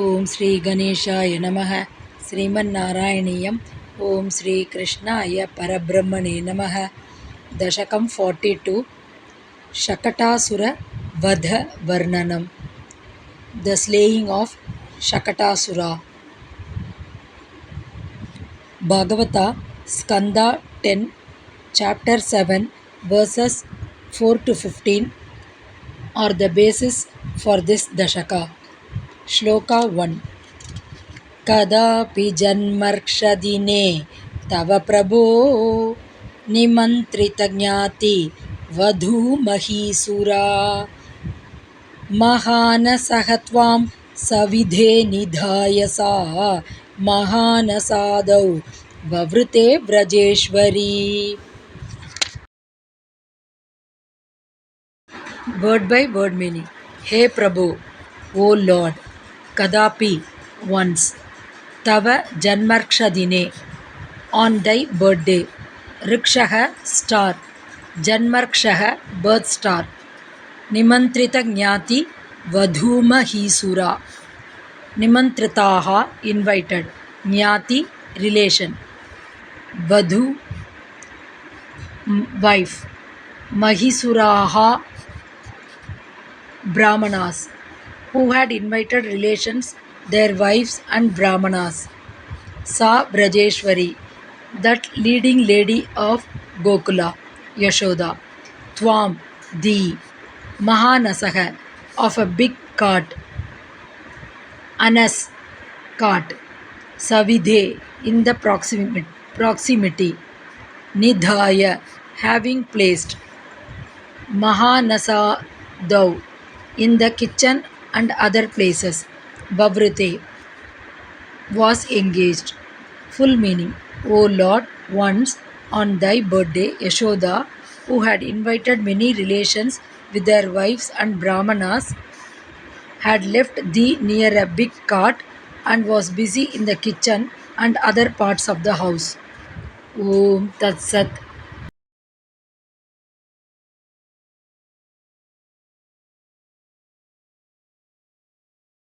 ఓం శ్రీ గణేశాయ నమః. శ్రీమన్నారాయణీయం. ఓం శ్రీ కృష్ణాయ పరబ్రహ్మణే నమః. దశకం 42 శకటాసుర వధ వర్ణనం. The slaying of Shakatasura. Bhagavata స్కంద 10 chapter 7 verses 4 to 15 are the basis for this dashaka. Shloka 1. कदापि जन्मर्क्षदिने तव प्रभो निमन्त्रितज्ञाति वधूमहीसुरा महानसः त्वां सविधे निधाय सा महानसादौ ववृते व्रजेश्वरी. Word by word meaning. Hey Prabhu, O Lord, Kadapi, once, Tava Janmarkshadine, on thy birthday, Rikshaha, star, Janmarkshaha, birth star, Nimantrita Jnati, Vadhuma Hisura, Nimantritaha, invited, Jnati, relation, Vadhu, wife, Mahisuraha, Brahmanas, who had invited relations, their wives and Brahmanas. Sa Brajeshwari, that leading lady of Gokula, Yashoda. Tvam, thee, Mahanasaha, of a big cart. Anas, cart. Savidhe, in the proximity. Nidhaya, having placed. Mahanasa, thou, in the kitchen and other places. Vavrite, was engaged. Full meaning. O Lord, once on thy birthday, Yashoda, who had invited many relations with their wives and Brahmanas, had left thee near a big cart and was busy in the kitchen and other parts of the house. Om Tat Sat.